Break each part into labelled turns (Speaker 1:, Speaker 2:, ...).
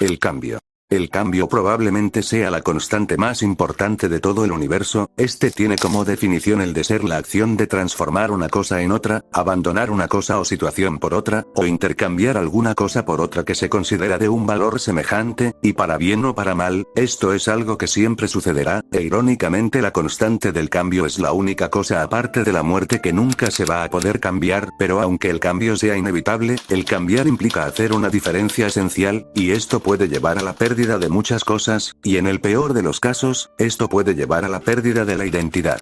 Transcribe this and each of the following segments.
Speaker 1: El cambio. El cambio probablemente sea la constante más importante de todo el universo. Este tiene como definición el de ser la acción de transformar una cosa en otra, abandonar una cosa o situación por otra, o intercambiar alguna cosa por otra que se considera de un valor semejante, y para bien o para mal, esto es algo que siempre sucederá, e irónicamente la constante del cambio es la única cosa aparte de la muerte que nunca se va a poder cambiar, pero aunque el cambio sea inevitable, el cambiar implica hacer una diferencia esencial, y esto puede llevar a la pérdida de muchas cosas, y en el peor de los casos, esto puede llevar a la pérdida de la identidad.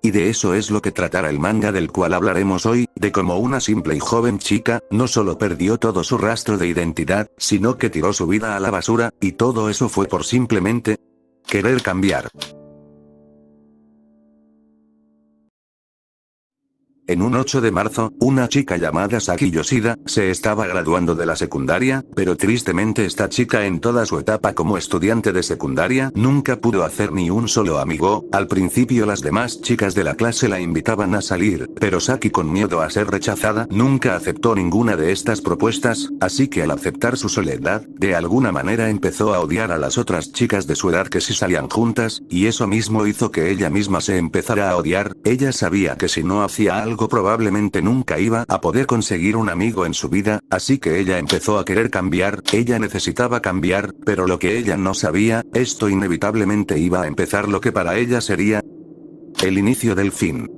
Speaker 1: Y de eso es lo que tratará el manga del cual hablaremos hoy, de cómo una simple y joven chica, no solo perdió todo su rastro de identidad, sino que tiró su vida a la basura, y todo eso fue por simplemente querer cambiar. En un 8 de marzo, una chica llamada Saki Yoshida, se estaba graduando de la secundaria, pero tristemente esta chica en toda su etapa como estudiante de secundaria nunca pudo hacer ni un solo amigo. Al principio las demás chicas de la clase la invitaban a salir, pero Saki, con miedo a ser rechazada, nunca aceptó ninguna de estas propuestas, así que al aceptar su soledad, de alguna manera empezó a odiar a las otras chicas de su edad que sí salían juntas, y eso mismo hizo que ella misma se empezara a odiar. Ella sabía que si no hacía algo probablemente nunca iba a poder conseguir un amigo en su vida, así que ella empezó a querer cambiar. Ella necesitaba cambiar, pero lo que ella no sabía, esto inevitablemente iba a empezar lo que para ella sería el inicio del fin.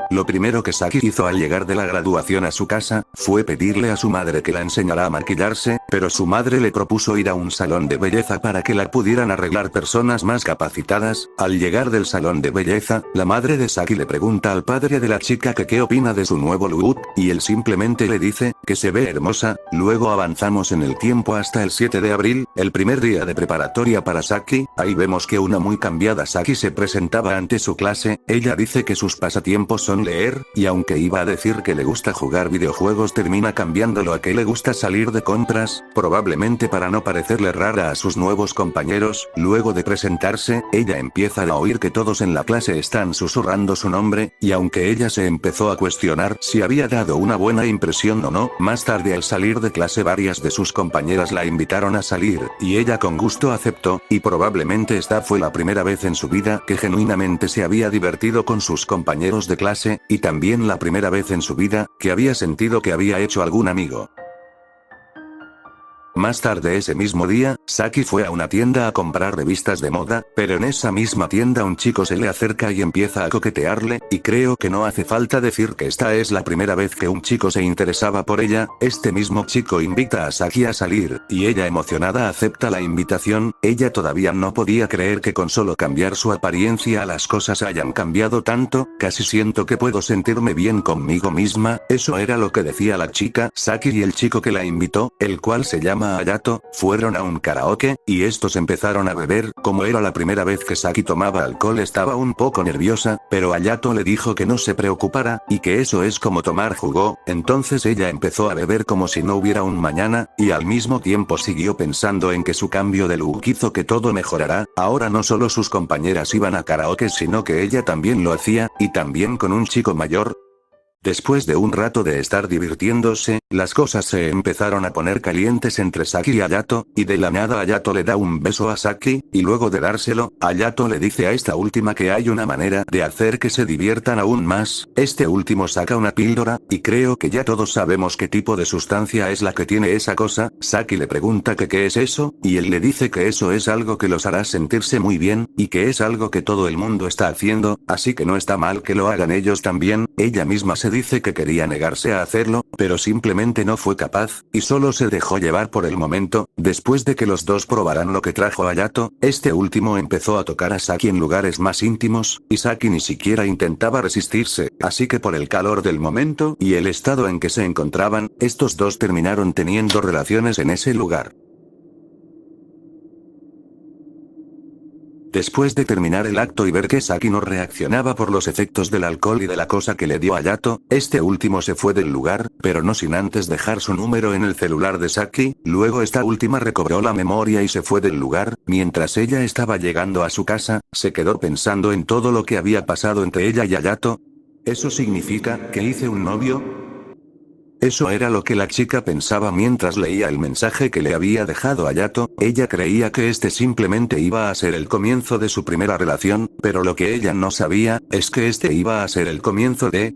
Speaker 1: Lo primero que Saki hizo al llegar de la graduación a su casa, fue pedirle a su madre que la enseñara a maquillarse, pero su madre le propuso ir a un salón de belleza para que la pudieran arreglar personas más capacitadas. Al llegar del salón de belleza, la madre de Saki le pregunta al padre de la chica que qué opina de su nuevo look, y él simplemente le dice, que se ve hermosa. Luego avanzamos en el tiempo hasta el 7 de abril, el primer día de preparatoria para Saki. Ahí vemos que una muy cambiada Saki se presentaba ante su clase. Ella dice que sus pasatiempos son leer, y aunque iba a decir que le gusta jugar videojuegos, termina cambiándolo a que le gusta salir de compras, probablemente para no parecerle rara a sus nuevos compañeros. Luego de presentarse, ella empieza a oír que todos en la clase están susurrando su nombre, y aunque ella se empezó a cuestionar si había dado una buena impresión o no, más tarde al salir de clase varias de sus compañeras la invitaron a salir, y ella con gusto aceptó, y probablemente esta fue la primera vez en su vida que genuinamente se había divertido con sus compañeros de clase, y también la primera vez en su vida que había sentido que había hecho algún amigo. Más tarde ese mismo día, Saki fue a una tienda a comprar revistas de moda, pero en esa misma tienda un chico se le acerca y empieza a coquetearle, y creo que no hace falta decir que esta es la primera vez que un chico se interesaba por ella. Este mismo chico invita a Saki a salir, y ella emocionada acepta la invitación. Ella todavía no podía creer que con solo cambiar su apariencia las cosas hayan cambiado tanto. Casi siento que puedo sentirme bien conmigo misma, eso era lo que decía la chica. Saki y el chico que la invitó, el cual se llama Hayato, fueron a un karaoke, y estos empezaron a beber. Como era la primera vez que Saki tomaba alcohol, estaba un poco nerviosa, pero Hayato le dijo que no se preocupara, y que eso es como tomar jugo. Entonces ella empezó a beber como si no hubiera un mañana, y al mismo tiempo siguió pensando en que su cambio de look hizo que todo mejorará. Ahora no solo sus compañeras iban a karaoke, sino que ella también lo hacía, y también con un chico mayor. Después de un rato de estar divirtiéndose, las cosas se empezaron a poner calientes entre Saki y Hayato, y de la nada Hayato le da un beso a Saki, y luego de dárselo, Hayato le dice a esta última que hay una manera de hacer que se diviertan aún más. Este último saca una píldora, y creo que ya todos sabemos qué tipo de sustancia es la que tiene esa cosa. Saki le pregunta que qué es eso, y él le dice que eso es algo que los hará sentirse muy bien, y que es algo que todo el mundo está haciendo, así que no está mal que lo hagan ellos también. Ella misma se dice que quería negarse a hacerlo, pero simplemente no fue capaz, y solo se dejó llevar por el momento. Después de que los dos probaran lo que trajo Hayato, este último empezó a tocar a Saki en lugares más íntimos, y Saki ni siquiera intentaba resistirse, así que por el calor del momento y el estado en que se encontraban, estos dos terminaron teniendo relaciones en ese lugar. Después de terminar el acto y ver que Saki no reaccionaba por los efectos del alcohol y de la cosa que le dio Hayato, este último se fue del lugar, pero no sin antes dejar su número en el celular de Saki. Luego esta última recobró la memoria y se fue del lugar. Mientras ella estaba llegando a su casa, se quedó pensando en todo lo que había pasado entre ella y Hayato. ¿Eso significa que hice un novio? Eso era lo que la chica pensaba mientras leía el mensaje que le había dejado Hayato. Ella creía que este simplemente iba a ser el comienzo de su primera relación, pero lo que ella no sabía, es que este iba a ser el comienzo de...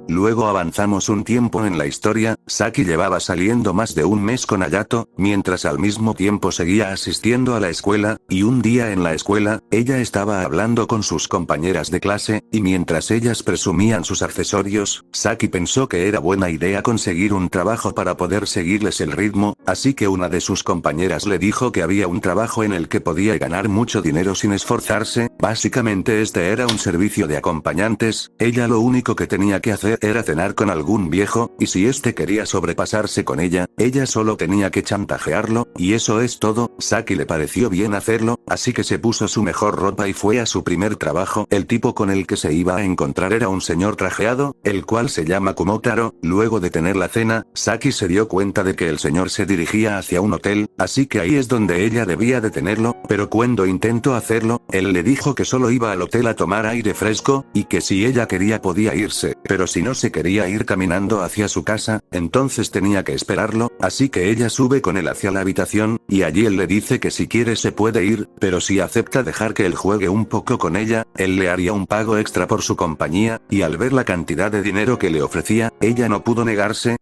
Speaker 1: Luego avanzamos un tiempo en la historia. Saki llevaba saliendo más de un mes con Hayato, mientras al mismo tiempo seguía asistiendo a la escuela, y un día en la escuela, ella estaba hablando con sus compañeras de clase, y mientras ellas presumían sus accesorios, Saki pensó que era buena idea conseguir un trabajo para poder seguirles el ritmo, así que una de sus compañeras le dijo que había un trabajo en el que podía ganar mucho dinero sin esforzarse. Básicamente este era un servicio de acompañantes. Ella lo único que tenía que hacer era cenar con algún viejo, y si este quería sobrepasarse con ella solo tenía que chantajearlo, y eso es todo. Saki le pareció bien hacerlo, así que se puso su mejor ropa y fue a su primer trabajo. El tipo con el que se iba a encontrar era un señor trajeado, el cual se llama Kumotaro. Luego de tener la cena, Saki se dio cuenta de que el señor se dirigía hacia un hotel, así que ahí es donde ella debía detenerlo, pero cuando intentó hacerlo, él le dijo que solo iba al hotel a tomar aire fresco, y que si ella quería podía irse, pero si no se quería ir caminando hacia su casa, entonces tenía que esperarlo, así que ella sube con él hacia la habitación, y allí él le dice que si quiere se puede ir, pero si acepta dejar que él juegue un poco con ella, él le haría un pago extra por su compañía, y al ver la cantidad de dinero que le ofrecía, ella no pudo negarse.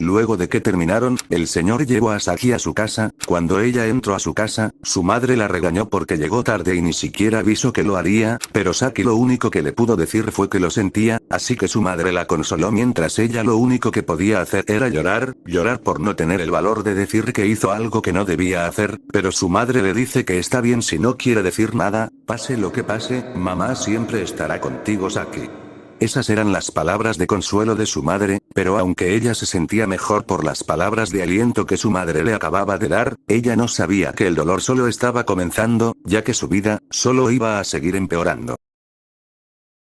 Speaker 1: Luego de que terminaron, el señor llevó a Saki a su casa. Cuando ella entró a su casa, su madre la regañó porque llegó tarde y ni siquiera avisó que lo haría, pero Saki lo único que le pudo decir fue que lo sentía, así que su madre la consoló mientras ella lo único que podía hacer era llorar por no tener el valor de decir que hizo algo que no debía hacer, pero su madre le dice que está bien si no quiere decir nada, pase lo que pase, mamá siempre estará contigo Saki. Esas eran las palabras de consuelo de su madre, pero aunque ella se sentía mejor por las palabras de aliento que su madre le acababa de dar, ella no sabía que el dolor solo estaba comenzando, ya que su vida, solo iba a seguir empeorando.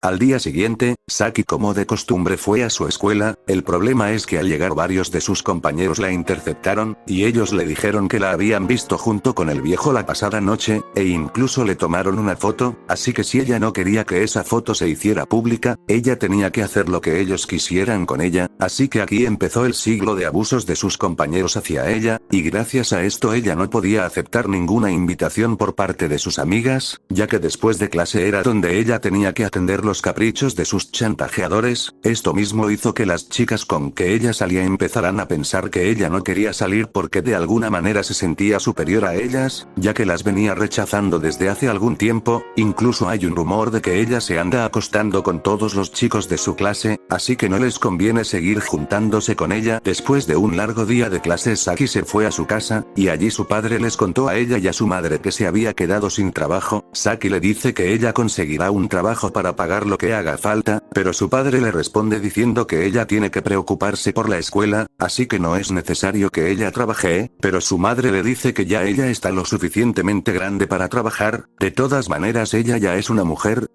Speaker 1: Al día siguiente, Saki como de costumbre fue a su escuela. El problema es que al llegar varios de sus compañeros la interceptaron, y ellos le dijeron que la habían visto junto con el viejo la pasada noche, e incluso le tomaron una foto, así que si ella no quería que esa foto se hiciera pública, ella tenía que hacer lo que ellos quisieran con ella, así que aquí empezó el siglo de abusos de sus compañeros hacia ella, y gracias a esto ella no podía aceptar ninguna invitación por parte de sus amigas, ya que después de clase era donde ella tenía que atender los caprichos de sus chantajeadores. Esto mismo hizo que las chicas con que ella salía empezaran a pensar que ella no quería salir porque de alguna manera se sentía superior a ellas, ya que las venía rechazando desde hace algún tiempo. Incluso hay un rumor de que ella se anda acostando con todos los chicos de su clase, así que no les conviene seguir juntándose con ella. Después de un largo día de clases, Saki se fue a su casa, y allí su padre les contó a ella y a su madre que se había quedado sin trabajo. Saki le dice que ella conseguirá un trabajo para pagar lo que haga falta, pero su padre le responde diciendo que ella tiene que preocuparse por la escuela, así que no es necesario que ella trabaje, pero su madre le dice que ya ella está lo suficientemente grande para trabajar. De todas maneras ella ya es una mujer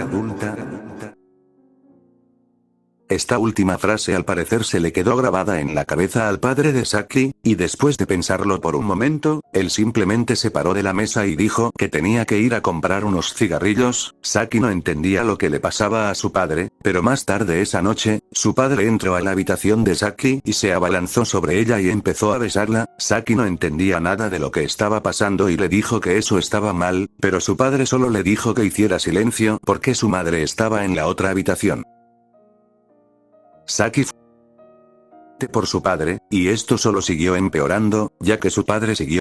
Speaker 1: adulta. Esta última frase al parecer se le quedó grabada en la cabeza al padre de Saki, y después de pensarlo por un momento, él simplemente se paró de la mesa y dijo que tenía que ir a comprar unos cigarrillos. Saki no entendía lo que le pasaba a su padre, pero más tarde esa noche, su padre entró a la habitación de Saki y se abalanzó sobre ella y empezó a besarla. Saki no entendía nada de lo que estaba pasando y le dijo que eso estaba mal, pero su padre solo le dijo que hiciera silencio porque su madre estaba en la otra habitación. Saki fue por su padre, y esto solo siguió empeorando, ya que su padre siguió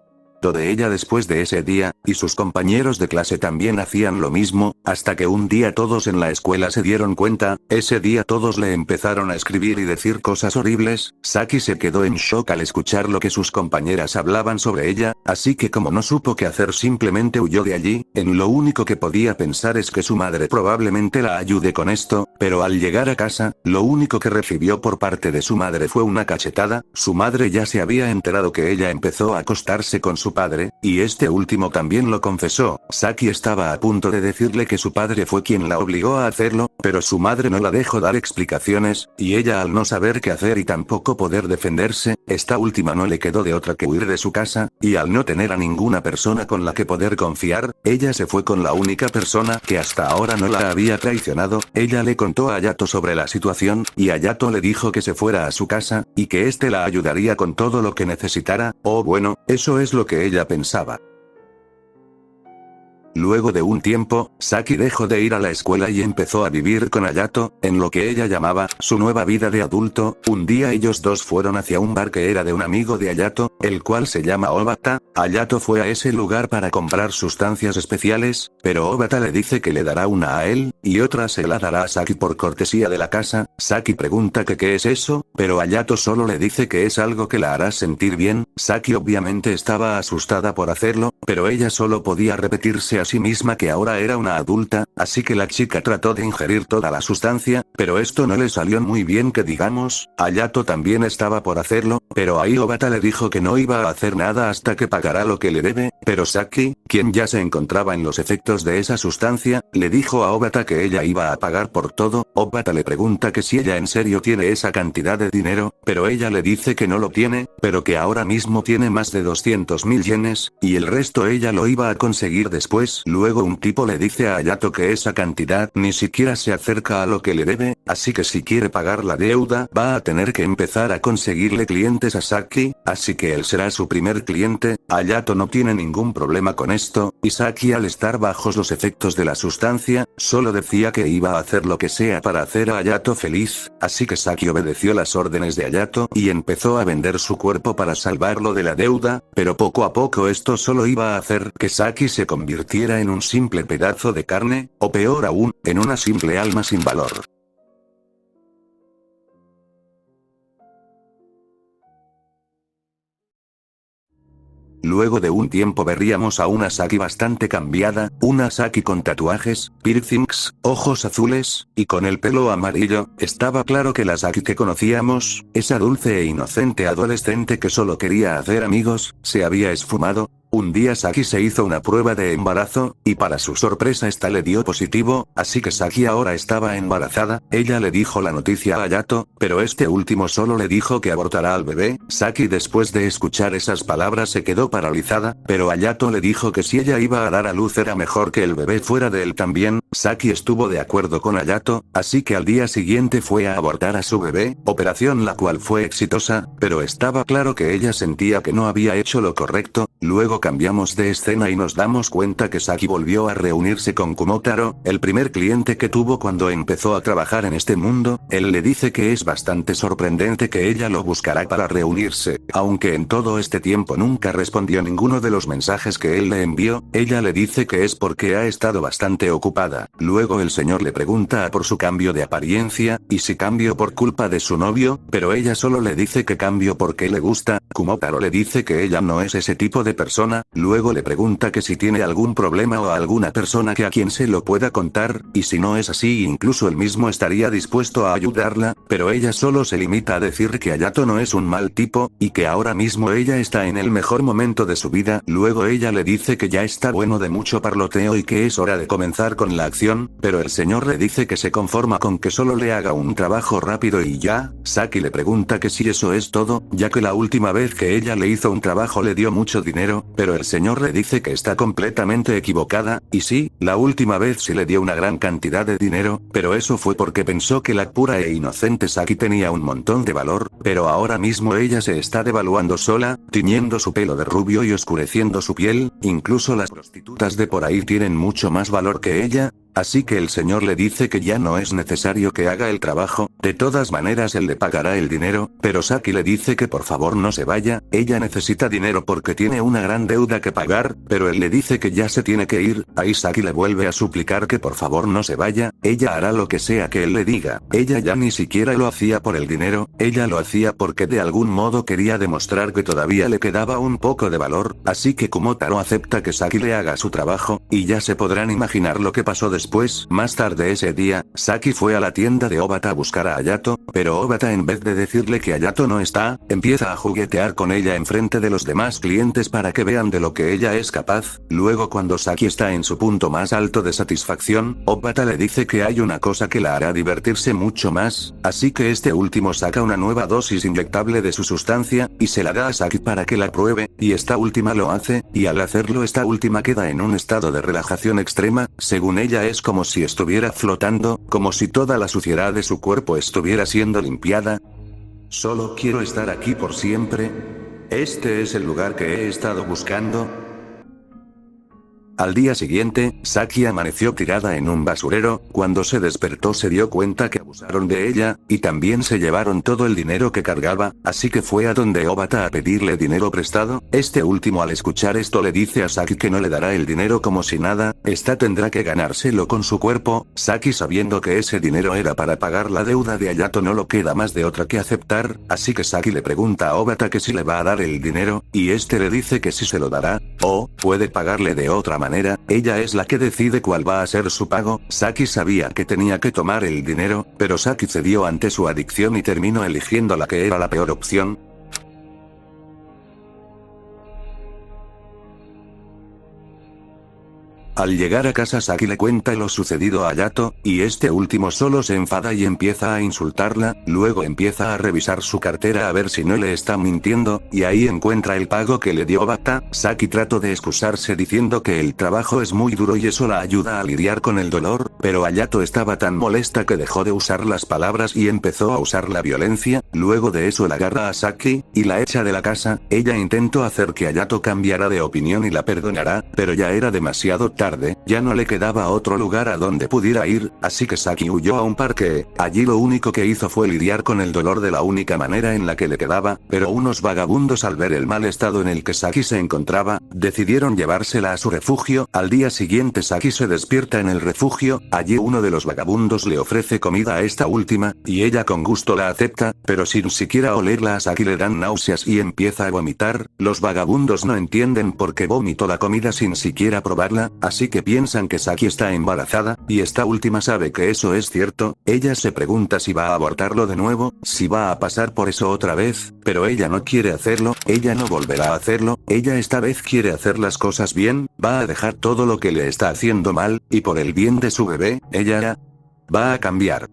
Speaker 1: de ella después de ese día, y sus compañeros de clase también hacían lo mismo, hasta que un día todos en la escuela se dieron cuenta. Ese día todos le empezaron a escribir y decir cosas horribles. Saki se quedó en shock al escuchar lo que sus compañeras hablaban sobre ella, así que como no supo qué hacer simplemente huyó de allí, en lo único que podía pensar es que su madre probablemente la ayude con esto, pero al llegar a casa, lo único que recibió por parte de su madre fue una cachetada. Su madre ya se había enterado que ella empezó a acostarse con su padre, y este último también lo confesó. Saki estaba a punto de decirle que su padre fue quien la obligó a hacerlo, pero su madre no la dejó dar explicaciones, y ella al no saber qué hacer y tampoco poder defenderse, esta última no le quedó de otra que huir de su casa, y al no tener a ninguna persona con la que poder confiar, ella se fue con la única persona que hasta ahora no la había traicionado. Ella le contó a Hayato sobre la situación, y Hayato le dijo que se fuera a su casa, y que éste la ayudaría con todo lo que necesitara, o bueno, eso es lo que ella pensaba. Luego de un tiempo, Saki dejó de ir a la escuela y empezó a vivir con Hayato, en lo que ella llamaba, su nueva vida de adulto. Un día ellos dos fueron hacia un bar que era de un amigo de Hayato, el cual se llama Obata. Hayato fue a ese lugar para comprar sustancias especiales, pero Obata le dice que le dará una a él, y otra se la dará a Saki por cortesía de la casa. Saki pregunta que qué es eso, pero Hayato solo le dice que es algo que la hará sentir bien. Saki obviamente estaba asustada por hacerlo, pero ella solo podía repetirse a sí misma que ahora era una adulta, así que la chica trató de ingerir toda la sustancia, pero esto no le salió muy bien que digamos. Hayato también estaba por hacerlo, pero ahí Obata le dijo que no iba a hacer nada hasta que pagara lo que le debe, pero Saki, quien ya se encontraba en los efectos de esa sustancia, le dijo a Obata que ella iba a pagar por todo. Obata le pregunta que si ella en serio tiene esa cantidad de dinero, pero ella le dice que no lo tiene, pero que ahora mismo tiene más de 200.000 yenes, y el resto ella lo iba a conseguir después. Luego un tipo le dice a Hayato que esa cantidad ni siquiera se acerca a lo que le debe, así que si quiere pagar la deuda va a tener que empezar a conseguirle clientes a Saki, así que él será su primer cliente. Hayato no tiene ningún problema con esto, y Saki al estar bajo los efectos de la sustancia, solo decía que iba a hacer lo que sea para hacer a Hayato feliz, así que Saki obedeció las órdenes de Hayato y empezó a vender su cuerpo para salvarlo de la deuda, pero poco a poco esto solo iba a hacer que Saki se convirtiera en un simple pedazo de carne, o peor aún, en una simple alma sin valor. Luego de un tiempo veríamos a una Saki bastante cambiada, una Saki con tatuajes, piercings, ojos azules, y con el pelo amarillo. Estaba claro que la Saki que conocíamos, esa dulce e inocente adolescente que solo quería hacer amigos, se había esfumado. Un día Saki se hizo una prueba de embarazo, y para su sorpresa esta le dio positivo, así que Saki ahora estaba embarazada. Ella le dijo la noticia a Hayato, pero este último solo le dijo que abortará al bebé. Saki después de escuchar esas palabras se quedó paralizada, pero Hayato le dijo que si ella iba a dar a luz era mejor que el bebé fuera de él también. Saki estuvo de acuerdo con Hayato, así que al día siguiente fue a abortar a su bebé, operación la cual fue exitosa, pero estaba claro que ella sentía que no había hecho lo correcto. Luego cambiamos de escena y nos damos cuenta que Saki volvió a reunirse con Kumotaro, el primer cliente que tuvo cuando empezó a trabajar en este mundo. Él le dice que es bastante sorprendente que ella lo buscará para reunirse, aunque en todo este tiempo nunca respondió ninguno de los mensajes que él le envió. Ella le dice que es porque ha estado bastante ocupada. Luego el señor le pregunta por su cambio de apariencia, y si cambió por culpa de su novio, pero ella solo le dice que cambió porque le gusta. Kumotaro le dice que ella no es ese tipo de persona. Luego le pregunta que si tiene algún problema o alguna persona que a quien se lo pueda contar, y si no es así incluso él mismo estaría dispuesto a ayudarla, pero ella solo se limita a decir que Hayato no es un mal tipo, y que ahora mismo ella está en el mejor momento de su vida. Luego ella le dice que ya está bueno de mucho parloteo y que es hora de comenzar con la acción, pero el señor le dice que se conforma con que solo le haga un trabajo rápido y ya. Saki le pregunta que si eso es todo, ya que la última vez que ella le hizo un trabajo le dio mucho dinero, pero el señor le dice que está completamente equivocada, y sí, la última vez sí le dio una gran cantidad de dinero, pero eso fue porque pensó que la pura e inocente Saki tenía un montón de valor, pero ahora mismo ella se está devaluando sola, tiñendo su pelo de rubio y oscureciendo su piel. Incluso las prostitutas de por ahí tienen mucho más valor que ella. así que el señor le dice que ya no es necesario que haga el trabajo, de todas maneras él le pagará el dinero, pero Saki le dice que por favor no se vaya, ella necesita dinero porque tiene una gran deuda que pagar, pero él le dice que ya se tiene que ir, ahí Saki le vuelve a suplicar que por favor no se vaya, ella hará lo que sea que él le diga, ella ya ni siquiera lo hacía por el dinero, ella lo hacía porque de algún modo quería demostrar que todavía le quedaba un poco de valor, así que Kumotaro acepta que Saki le haga su trabajo, y ya se podrán imaginar lo que pasó después. Más tarde ese día, Saki fue a la tienda de Obata a buscar a Hayato, pero Obata en vez de decirle que Hayato no está, empieza a juguetear con ella enfrente de los demás clientes para que vean de lo que ella es capaz. Luego cuando Saki está en su punto más alto de satisfacción, Obata le dice que hay una cosa que la hará divertirse mucho más, así que este último saca una nueva dosis inyectable de su sustancia, y se la da a Saki para que la pruebe, y esta última lo hace, y al hacerlo esta última queda en un estado de relajación extrema, según ella es como si estuviera flotando, como si toda la suciedad de su cuerpo estuviera siendo limpiada. Solo quiero estar aquí por siempre. Este es el lugar que he estado buscando. Al día siguiente, Saki amaneció tirada en un basurero, cuando se despertó se dio cuenta que abusaron de ella, y también se llevaron todo el dinero que cargaba, así que fue a donde Obata a pedirle dinero prestado. Este último al escuchar esto le dice a Saki que no le dará el dinero como si nada, esta tendrá que ganárselo con su cuerpo. Saki sabiendo que ese dinero era para pagar la deuda de Hayato no lo queda más de otra que aceptar, así que Saki le pregunta a Obata que si le va a dar el dinero, y este le dice que sí se lo dará, o puede pagarle de otra manera. Ella es la que decide cuál va a ser su pago. Saki sabía que tenía que tomar el dinero, pero Saki cedió ante su adicción y terminó eligiendo la que era la peor opción. Al llegar a casa Saki le cuenta lo sucedido a Hayato, y este último solo se enfada y empieza a insultarla, luego empieza a revisar su cartera a ver si no le está mintiendo, y ahí encuentra el pago que le dio Obata. Saki trató de excusarse diciendo que el trabajo es muy duro y eso la ayuda a lidiar con el dolor, pero Hayato estaba tan molesta que dejó de usar las palabras y empezó a usar la violencia. Luego de eso la agarra a Saki, y la echa de la casa. Ella intentó hacer que Hayato cambiara de opinión y la perdonará, pero ya era demasiado tarde. Ya no le quedaba otro lugar a donde pudiera ir, así que Saki huyó a un parque. Allí lo único que hizo fue lidiar con el dolor de la única manera en la que le quedaba, pero unos vagabundos al ver el mal estado en el que Saki se encontraba, decidieron llevársela a su refugio. Al día siguiente Saki se despierta en el refugio, allí uno de los vagabundos le ofrece comida a esta última, y ella con gusto la acepta, pero sin siquiera olerla a Saki le dan náuseas y empieza a vomitar. Los vagabundos no entienden por qué vomitó la comida sin siquiera probarla, así que piensan que Saki está embarazada, y esta última sabe que eso es cierto. Ella se pregunta si va a abortarlo de nuevo, si va a pasar por eso otra vez, pero ella no quiere hacerlo, ella no volverá a hacerlo, ella esta vez quiere hacer las cosas bien, va a dejar todo lo que le está haciendo mal, y por el bien de su bebé, ella va a cambiar.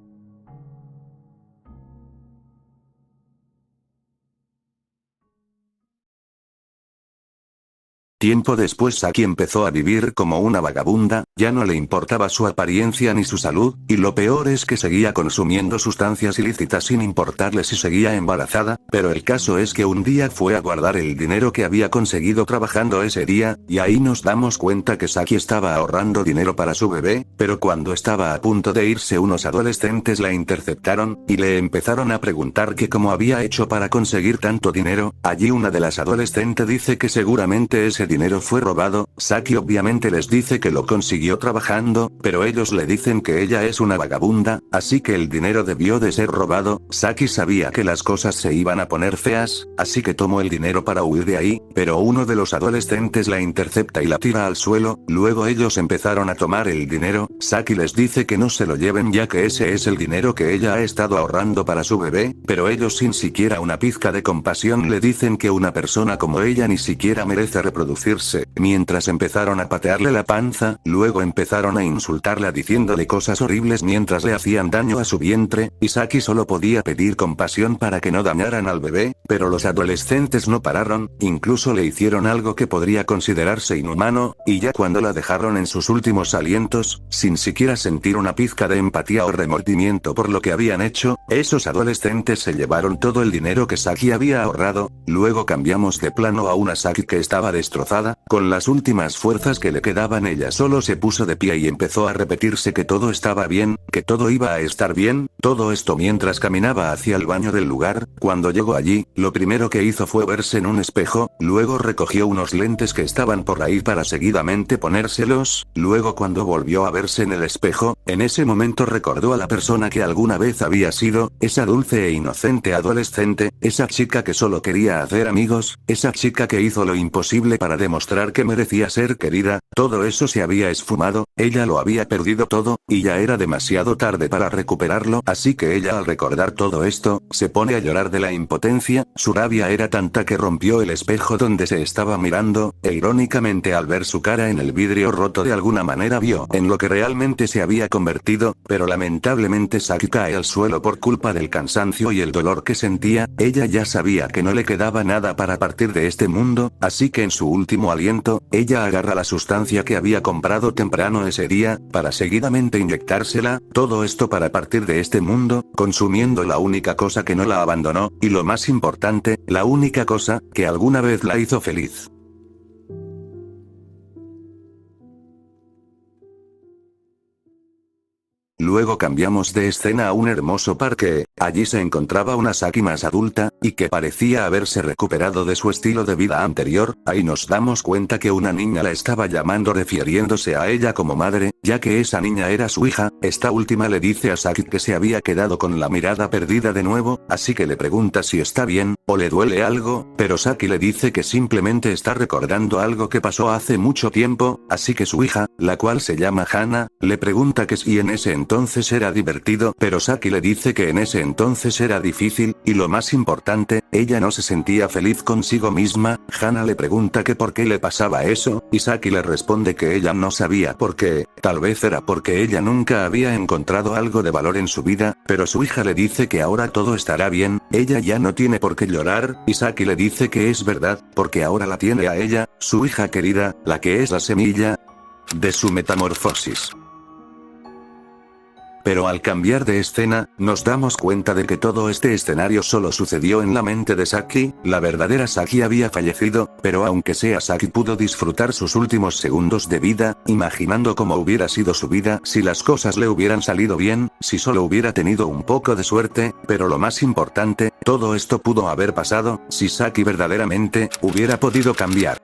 Speaker 1: Tiempo después Saki empezó a vivir como una vagabunda, ya no le importaba su apariencia ni su salud, y lo peor es que seguía consumiendo sustancias ilícitas sin importarle si seguía embarazada, pero el caso es que un día fue a guardar el dinero que había conseguido trabajando ese día, y ahí nos damos cuenta que Saki estaba ahorrando dinero para su bebé, pero cuando estaba a punto de irse unos adolescentes la interceptaron, y le empezaron a preguntar que cómo había hecho para conseguir tanto dinero. Allí una de las adolescentes dice que seguramente ese dinero fue robado. Saki obviamente les dice que lo consiguió trabajando, pero ellos le dicen que ella es una vagabunda, así que el dinero debió de ser robado. Saki sabía que las cosas se iban a poner feas, así que tomó el dinero para huir de ahí, pero uno de los adolescentes la intercepta y la tira al suelo. Luego ellos empezaron a tomar el dinero. Saki les dice que no se lo lleven ya que ese es el dinero que ella ha estado ahorrando para su bebé, pero ellos sin siquiera una pizca de compasión le dicen que una persona como ella ni siquiera merece reproducirse. Mientras empezaron a patearle la panza, luego empezaron a insultarla diciéndole cosas horribles mientras le hacían daño a su vientre, y Saki solo podía pedir compasión para que no dañaran al bebé, pero los adolescentes no pararon, incluso le hicieron algo que podría considerarse inhumano, y ya cuando la dejaron en sus últimos alientos, sin siquiera sentir una pizca de empatía o remordimiento por lo que habían hecho, esos adolescentes se llevaron todo el dinero que Saki había ahorrado. Luego cambiamos de plano a una Saki que estaba destrozada destrozada, con las últimas fuerzas que le quedaban ella solo se puso de pie y empezó a repetirse que todo estaba bien, que todo iba a estar bien, todo esto mientras caminaba hacia el baño del lugar. Cuando llegó allí, lo primero que hizo fue verse en un espejo, luego recogió unos lentes que estaban por ahí para seguidamente ponérselos, luego cuando volvió a verse en el espejo, en ese momento recordó a la persona que alguna vez había sido, esa dulce e inocente adolescente, esa chica que solo quería hacer amigos, esa chica que hizo lo imposible para demostrar que merecía ser querida. Todo eso se había esfumado, ella lo había perdido todo, y ya era demasiado tarde para recuperarlo, así que ella al recordar todo esto, se pone a llorar de la impotencia. Su rabia era tanta que rompió el espejo donde se estaba mirando, e irónicamente al ver su cara en el vidrio roto de alguna manera vio en lo que realmente se había convertido, pero lamentablemente Saki cae al suelo por culpa del cansancio y el dolor que sentía. Ella ya sabía que no le quedaba nada para partir de este mundo, así que en su último aliento, ella agarra la sustancia que había comprado temprano ese día, para seguidamente inyectársela, todo esto para partir de este mundo, consumiendo la única cosa que no la abandonó, y lo más importante, la única cosa que alguna vez la hizo feliz. Luego cambiamos de escena a un hermoso parque. Allí se encontraba una Saki más adulta, y que parecía haberse recuperado de su estilo de vida anterior. Ahí nos damos cuenta que una niña la estaba llamando refiriéndose a ella como madre, ya que esa niña era su hija. Esta última le dice a Saki que se había quedado con la mirada perdida de nuevo, así que le pregunta si está bien, o le duele algo, pero Saki le dice que simplemente está recordando algo que pasó hace mucho tiempo, así que su hija, la cual se llama Hana, le pregunta que si en ese entonces era divertido, pero Saki le dice que en ese entonces era difícil, y lo más importante, ella no se sentía feliz consigo misma. Hana le pregunta que por qué le pasaba eso, y Saki le responde que ella no sabía por qué, tal vez era porque ella nunca había encontrado algo de valor en su vida, pero su hija le dice que ahora todo estará bien, ella ya no tiene por qué llorar, y Saki le dice que es verdad, porque ahora la tiene a ella, su hija querida, la que es la semilla de su metamorfosis. Pero al cambiar de escena, nos damos cuenta de que todo este escenario solo sucedió en la mente de Saki. La verdadera Saki había fallecido, pero aunque sea Saki pudo disfrutar sus últimos segundos de vida, imaginando cómo hubiera sido su vida si las cosas le hubieran salido bien, si solo hubiera tenido un poco de suerte, pero lo más importante, todo esto pudo haber pasado, si Saki verdaderamente hubiera podido cambiar.